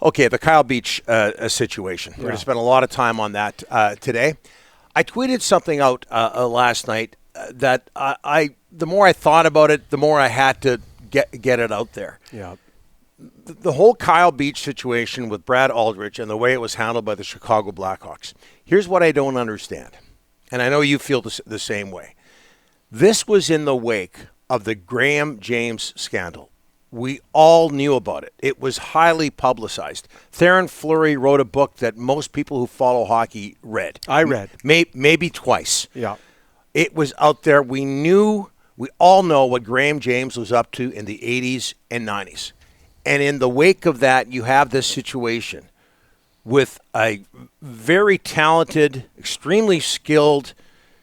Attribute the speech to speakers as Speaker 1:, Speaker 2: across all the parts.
Speaker 1: Okay, the Kyle Beach situation. We're going to spend a lot of time on that today. I tweeted something out last night that the more I thought about it, the more I had to get it out there.
Speaker 2: Yeah.
Speaker 1: The whole Kyle Beach situation with Brad Aldrich and the way it was handled by the Chicago Blackhawks. Here's what I don't understand, and I know you feel the same way. This was in the wake of the Graham James scandal. We all knew about it. It was highly publicized. Theron Fleury wrote a book that most people who follow hockey read.
Speaker 2: I read.
Speaker 1: Maybe twice.
Speaker 2: Yeah.
Speaker 1: It was out there. We all know what Graham James was up to in the 80s and 90s. And in the wake of that, you have this situation with a very talented, extremely skilled,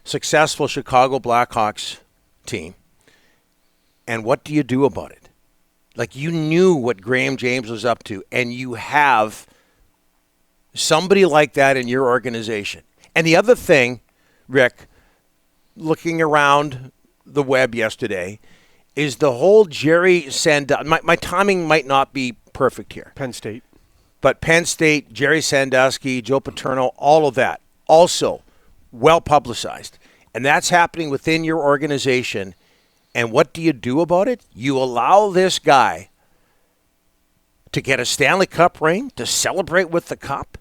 Speaker 1: successful Chicago Blackhawks team. And what do you do about it? Like, you knew what Graham James was up to, and you have somebody like that in your organization. And the other thing, Rick, looking around the web yesterday, is the whole Jerry Sandusky. My timing might not be perfect here.
Speaker 2: Penn State.
Speaker 1: But Penn State, Jerry Sandusky, Joe Paterno, all of that, also well publicized. And that's happening within your organization. And what do you do about it? You allow this guy to get a Stanley Cup ring, to celebrate with the cup,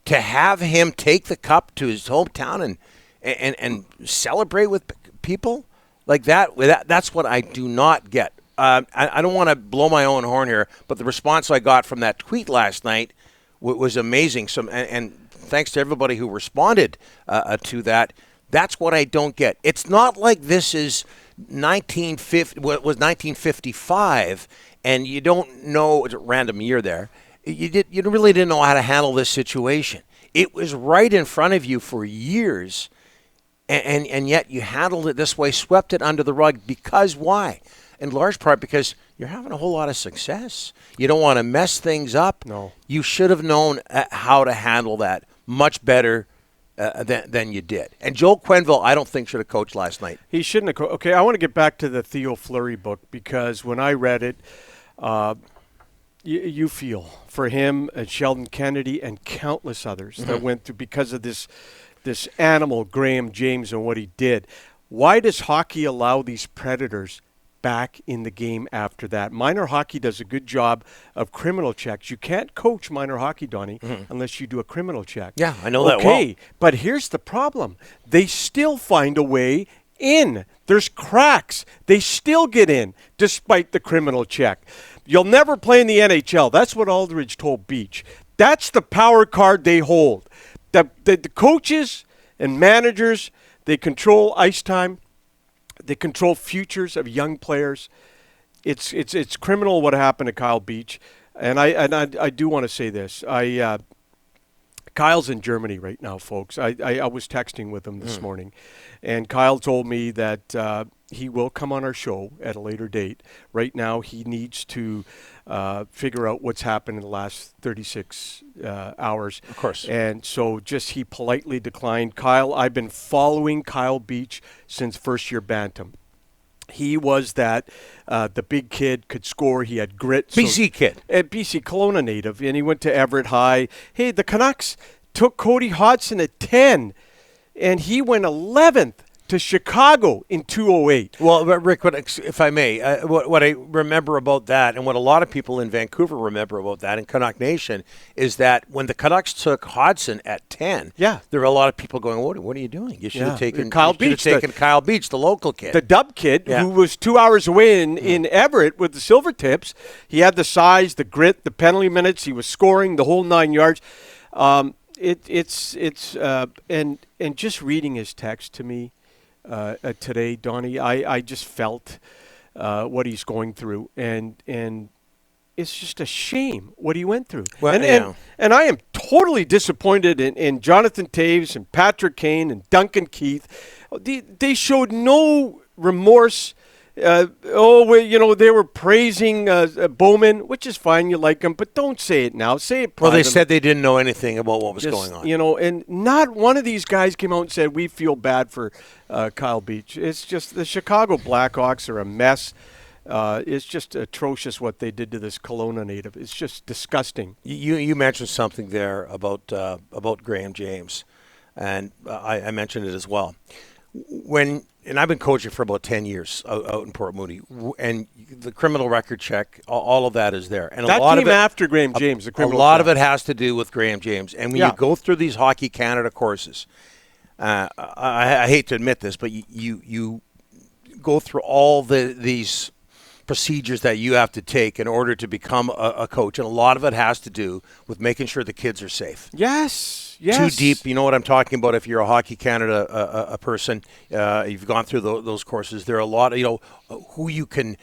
Speaker 1: to have him take the cup to his hometown and celebrate with people like that. That's what I do not get. I don't want to blow my own horn here, but the response I got from that tweet last night was amazing. And thanks to everybody who responded to that. That's what I don't get. It's not like this is 1955, and you don't know. It's a random year there. You really didn't know how to handle this situation. It was right in front of you for years, and yet you handled it this way, swept it under the rug. Because why? In large part because you're having a whole lot of success. You don't want to mess things up.
Speaker 2: No.
Speaker 1: You should have known how to handle that much better than you did. And Joel Quenneville, I don't think, should have coached last night.
Speaker 2: He shouldn't have. Okay, I want to get back to the Theo Fleury book, because when I read it, you feel for him and Sheldon Kennedy and countless others that went through because of this animal, Graham James, and what he did. Why does hockey allow these predators back in the game after that? Minor hockey does a good job of criminal checks. You can't coach minor hockey, Donnie, unless you do a criminal check.
Speaker 1: Yeah, I know that well.
Speaker 2: Okay, but here's the problem. They still find a way in. There's cracks. They still get in despite the criminal check. You'll never play in the NHL. That's what Aldridge told Beach. That's the power card they hold. The coaches and managers, they control ice time. They control futures of young players. It's criminal what happened to Kyle Beach, and I do want to say this. Kyle's in Germany right now, folks. I was texting with him this morning, and Kyle told me that he will come on our show at a later date. Right now, he needs to figure out what's happened in the last 36 hours.
Speaker 1: Of course.
Speaker 2: And so he politely declined. Kyle, I've been following Kyle Beach since first-year Bantam. He was the big kid, could score. He had grit.
Speaker 1: BC kid.
Speaker 2: BC Kelowna native, and he went to Everett High. Hey, the Canucks took Cody Hodgson at 10, and he went 11th to Chicago in 2008.
Speaker 1: Well, Rick, if I may, what I remember about that, and what a lot of people in Vancouver remember about that in Canuck Nation, is that when the Canucks took Hodgson at 10, there were a lot of people going, what are you doing? You should have taken Kyle Beach, the local kid.
Speaker 2: The dub kid, who was 2 hours away in Everett with the Silvertips. He had the size, the grit, the penalty minutes. He was scoring the whole 9 yards. And just reading his text to me, today, Donnie, I just felt what he's going through, and it's just a shame what he went through.
Speaker 1: Well,
Speaker 2: and I am totally disappointed in Jonathan Taves and Patrick Kane and Duncan Keith. They showed no remorse. They were praising Bowman, which is fine. You like him, but don't say it now. Say it privately.
Speaker 1: Well, they said they didn't know anything about what was going on.
Speaker 2: And not one of these guys came out and said, we feel bad for Kyle Beach. It's just the Chicago Blackhawks are a mess. It's just atrocious what they did to this Kelowna native. It's just disgusting.
Speaker 1: You mentioned something there about Graham James, and I mentioned it as well. And I've been coaching for about 10 years out in Port Moody, and the criminal record check, all of that is there. And
Speaker 2: that
Speaker 1: a lot
Speaker 2: came
Speaker 1: of it,
Speaker 2: after Graham James. The criminal
Speaker 1: a lot
Speaker 2: check.
Speaker 1: of it has to do with Graham James. And when you go through these Hockey Canada courses, I hate to admit this, but you go through all these procedures that you have to take in order to become a coach, and a lot of it has to do with making sure the kids are safe.
Speaker 2: Yes.
Speaker 1: Too deep, you know what I'm talking about. If you're a Hockey Canada a person, you've gone through those courses. There are a lot of who you can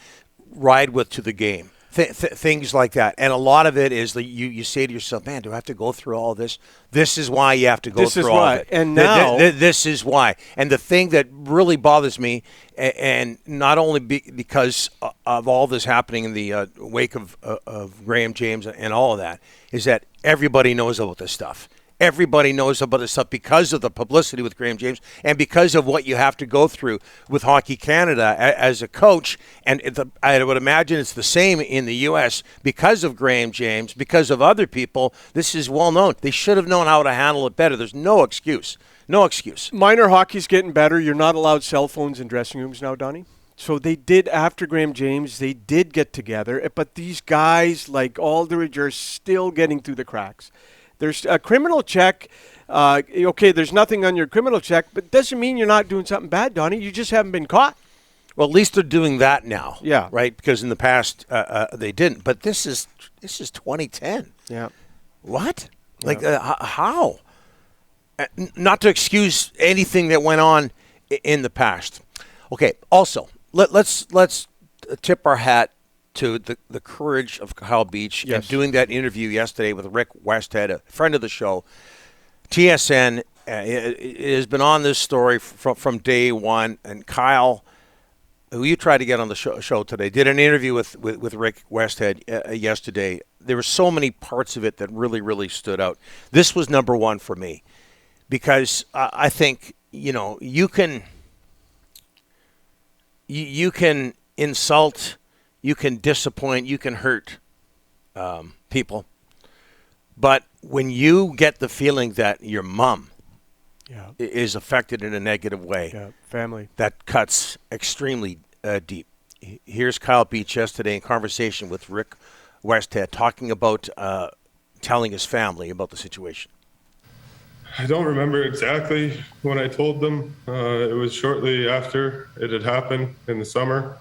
Speaker 1: ride with to the game, things like that. And a lot of it is you say to yourself, "Man, do I have to go through all this?" This is why you have to go through all of it.
Speaker 2: And now
Speaker 1: this is why. And the thing that really bothers me, and not only because of all this happening in the wake of Graham James and all of that, is that everybody knows about this stuff. Everybody knows about this stuff because of the publicity with Graham James and because of what you have to go through with Hockey Canada as a coach. And I would imagine it's the same in the U.S. because of Graham James, because of other people. This is well known. They should have known how to handle it better. There's no excuse. No excuse.
Speaker 2: Minor hockey's getting better. You're not allowed cell phones in dressing rooms now, Donnie. So they did, after Graham James, they did get together. But these guys, like Aldridge, are still getting through the cracks. There's a criminal check. Okay, there's nothing on your criminal check, but it doesn't mean you're not doing something bad, Donnie. You just haven't been caught.
Speaker 1: Well, at least they're doing that now.
Speaker 2: Yeah.
Speaker 1: Right? Because in the past, they didn't. But this is 2010.
Speaker 2: Yeah.
Speaker 1: What? Like, how? Not to excuse anything that went on in the past. Okay, also, let's tip our hat to the courage of Kyle Beach and doing that interview yesterday with Rick Westhead, a friend of the show. TSN has been on this story from day one, and Kyle, who you tried to get on the show today, did an interview with Rick Westhead yesterday. There were so many parts of it that really, really stood out. This was number one for me because I think, you can insult, you can disappoint, you can hurt people. But when you get the feeling that your mom is affected in a negative way,
Speaker 2: family,
Speaker 1: that cuts extremely deep. Here's Kyle Beach yesterday in conversation with Rick Westhead talking about telling his family about the situation.
Speaker 3: I don't remember exactly when I told them. It was shortly after it had happened in the summer.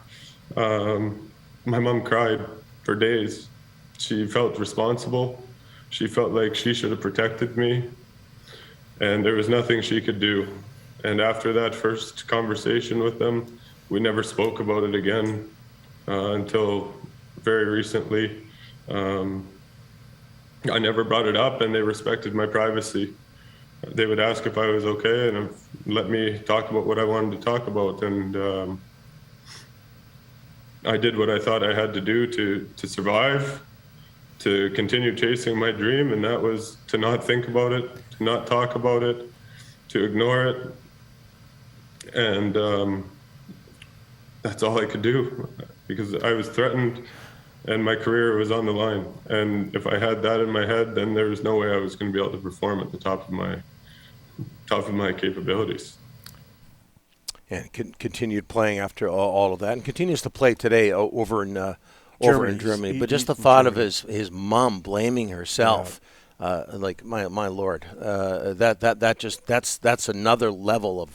Speaker 3: My mom cried for days. She felt responsible. She felt like she should have protected me, and there was nothing she could do. And after that first conversation with them, we never spoke about it again until very recently. I never brought it up, and they respected my privacy. They would ask if I was okay and let me talk about what I wanted to talk about. And I did what I thought I had to do to survive, to continue chasing my dream, and that was to not think about it, to not talk about it, to ignore it. And that's all I could do because I was threatened and my career was on the line. And if I had that in my head, then there was no way I was going to be able to perform at the top of my capabilities.
Speaker 1: And continued playing after all of that, and continues to play today over in Germany. But just the thought of his mom blaming herself, like my lord, that's another level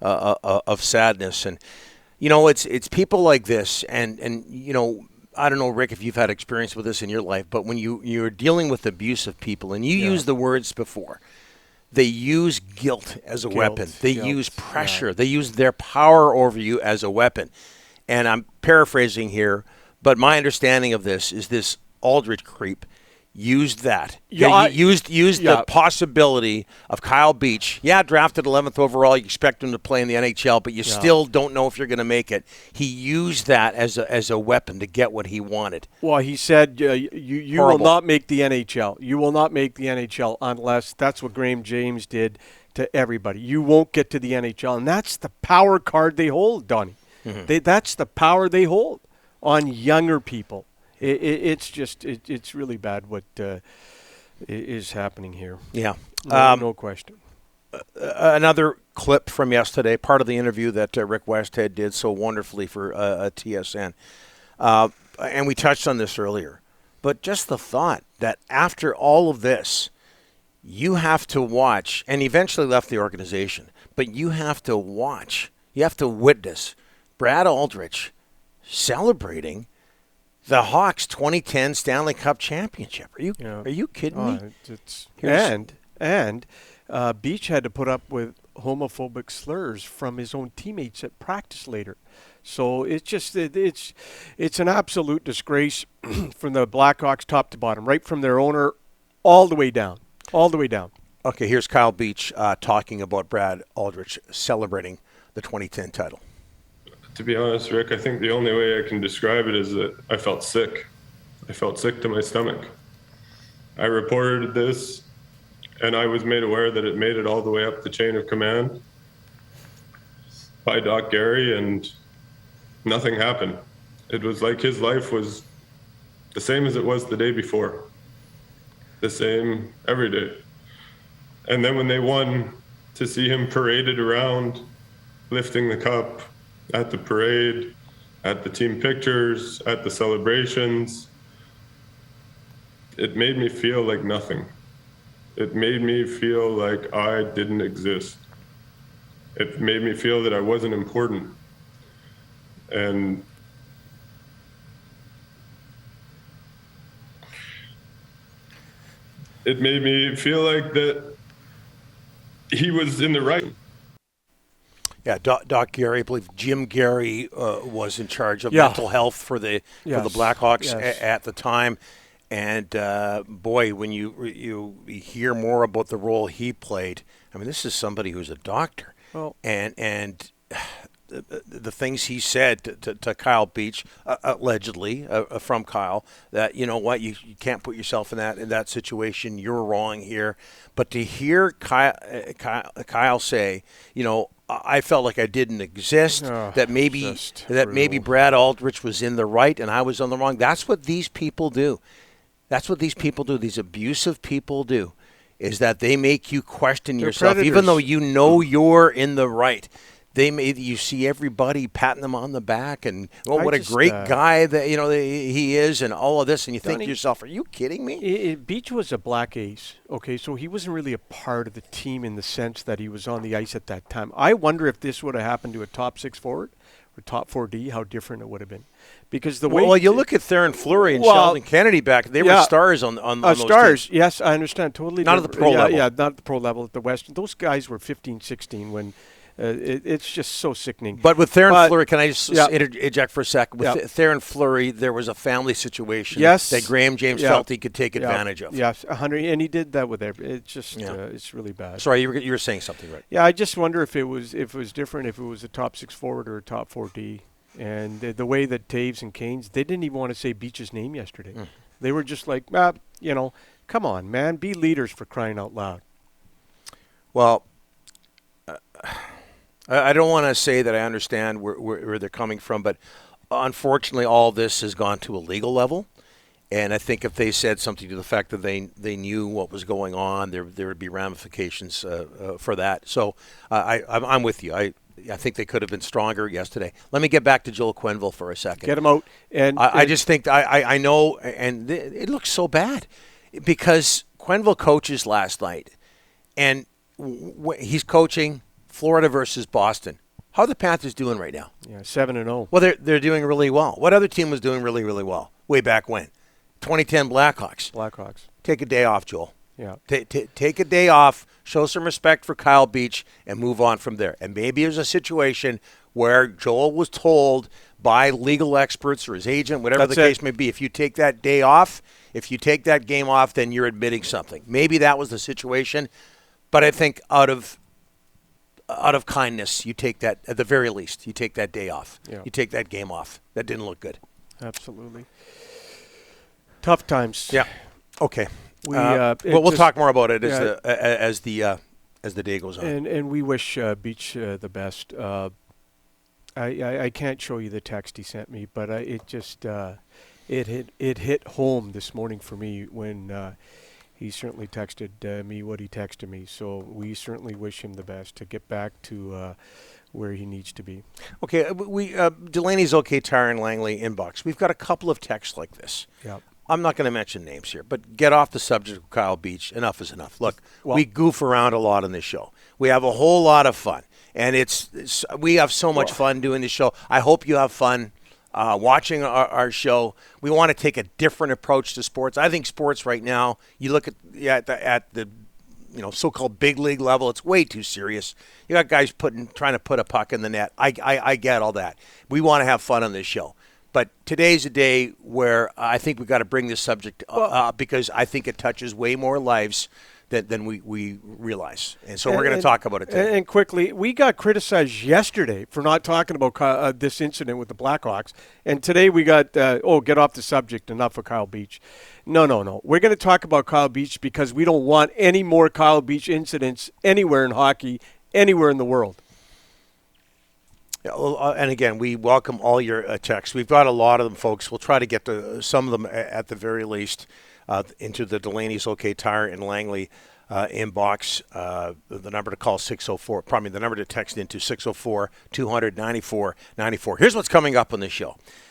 Speaker 1: of sadness. And it's people like this, and I don't know, Rick, if you've had experience with this in your life, but when you're dealing with abusive people, and you use the words before. They use guilt as a weapon. They use pressure. They use their power over you as a weapon. And I'm paraphrasing here, but my understanding of this is this Aldridge creep used that. Used the possibility of Kyle Beach. Drafted 11th overall. You expect him to play in the NHL, but you still don't know if you're going to make it. He used that as a weapon to get what he wanted.
Speaker 2: Well, he said, you will not make the NHL. You will not make the NHL unless that's what Graham James did to everybody. You won't get to the NHL. And that's the power card they hold, Donnie. Mm-hmm. That's the power they hold. on younger people. It's really bad what is happening here.
Speaker 1: Yeah.
Speaker 2: No question.
Speaker 1: Another clip from yesterday, part of the interview that Rick Westhead did so wonderfully for TSN. And we touched on this earlier. But just the thought that after all of this, you have to watch, and eventually left the organization, but you have to watch, you have to witness Brad Aldrich celebrating the Hawks 2010 Stanley Cup championship. Are you kidding me?
Speaker 2: And Beach had to put up with homophobic slurs from his own teammates at practice later. So it's an absolute disgrace from the Blackhawks top to bottom, right from their owner all the way down.
Speaker 1: Okay, here's Kyle Beach talking about Brad Aldrich celebrating the 2010 title.
Speaker 3: To be honest, Rick, I think the only way I can describe it is that I felt sick. I felt sick to my stomach. I reported this, and I was made aware that it made it all the way up the chain of command by Doc Gary, and nothing happened. It was like his life was the same as it was the day before. The same every day. And then when they won, to see him paraded around, lifting the cup at the parade, at the team pictures, at the celebrations, it made me feel like nothing. It made me feel like I didn't exist. It made me feel that I wasn't important. And it made me feel like that he was in the right.
Speaker 1: Yeah, Doc Gary, I believe Jim Gary was in charge of mental health for the Blackhawks at the time. And boy, when you hear more about the role he played, I mean, this is somebody who's a doctor.
Speaker 2: Well,
Speaker 1: and the things he said to Kyle Beach, allegedly from Kyle, that you know what, you can't put yourself in that situation. You're wrong here. But to hear Kyle say, you know, I felt like I didn't exist. That maybe Brad Aldrich was in the right and I was on the wrong. That's what these people do. That's what these people do. These abusive people do, is that they make you question yourself,
Speaker 2: predators.
Speaker 1: even though you know you're in the right. You see everybody patting them on the back and what a great guy that he is and all of this, and you think to yourself, are you kidding me?
Speaker 2: Beach was a black ace, okay, so he wasn't really a part of the team in the sense that he was on the ice at that time. I wonder if this would have happened to a top 6 forward or top 4D, how different it would have been. Because the way
Speaker 1: you look at Theron Fleury and Sheldon Kennedy back, they were stars on those
Speaker 2: stars.
Speaker 1: teams.
Speaker 2: Yes, I understand totally.
Speaker 1: Not at the pro level.
Speaker 2: Yeah, not at the pro level at the West. Those guys were 15, 16 when. It's just so sickening.
Speaker 1: But with Theron Fleury, can I just interject for a second? With Theron Fleury, there was a family situation that Graham James felt he could take advantage of.
Speaker 2: Yes, 100, and he did that with every. It's just it's really bad.
Speaker 1: Sorry, you were saying something, right?
Speaker 2: Yeah, I just wonder if it was different, if it was a top 6 forward or a top 4D, and the way that Taves and Canes, they didn't even want to say Beach's name yesterday. They were just like, come on, man, be leaders for crying out loud.
Speaker 1: Well. I don't want to say that I understand where they're coming from, but unfortunately all this has gone to a legal level. And I think if they said something to the fact that they knew what was going on, there would be ramifications for that. So I'm with you. I think they could have been stronger yesterday. Let me get back to Joel Quenneville for a second.
Speaker 2: Get him out. And
Speaker 1: I just think I know, and it looks so bad because Quenneville coaches last night, and he's coaching Florida versus Boston. How are the Panthers doing right now?
Speaker 2: Yeah, 7-0.
Speaker 1: Well, they're doing really well. What other team was doing really, really well way back when? 2010 Blackhawks. Take a day off, Joel.
Speaker 2: Yeah.
Speaker 1: Take a day off, show some respect for Kyle Beach, and move on from there. And maybe there's a situation where Joel was told by legal experts or his agent, whatever the case may be, if you take that day off, if you take that game off, then you're admitting something. Maybe that was the situation. But I think out of kindness, you take that, at the very least, you take that day off.
Speaker 2: Yeah.
Speaker 1: You take that game off. That didn't look good.
Speaker 2: Absolutely. Tough times.
Speaker 1: Yeah. Okay.
Speaker 2: We'll
Speaker 1: talk more about it as the day goes on.
Speaker 2: And we wish Beach the best. I can't show you the text he sent me, but it just it hit home this morning for me when he certainly texted me what he texted me. So we certainly wish him the best to get back to where he needs to be.
Speaker 1: Okay, we Delaney's OK Tire and Langley inbox. We've got a couple of texts like this.
Speaker 2: Yep.
Speaker 1: I'm not going to mention names here, but get off the subject of Kyle Beach. Enough is enough. Look,
Speaker 2: Well-
Speaker 1: we goof around a lot on this show. We have a whole lot of fun, and we have so much fun doing this show. I hope you have fun watching our show. We want to take a different approach to sports. I think sports right now, you look at the so-called big league level, it's way too serious. You got guys trying to put a puck in the net. I get all that. We want to have fun on this show. But today's a day where I think we've got to bring this subject up because I think it touches way more lives than we realize. And so we're going to talk about it today.
Speaker 2: And quickly, we got criticized yesterday for not talking about this incident with the Blackhawks. And today we got, get off the subject, enough of Kyle Beach. No. We're going to talk about Kyle Beach because we don't want any more Kyle Beach incidents anywhere in hockey, anywhere in the world.
Speaker 1: And again, we welcome all your texts. We've got a lot of them, folks. We'll try to get to some of them at the very least into the Delaney's OK Tire and Langley inbox. The number to call the number to text into 604-200-9494. Here's what's coming up on the show.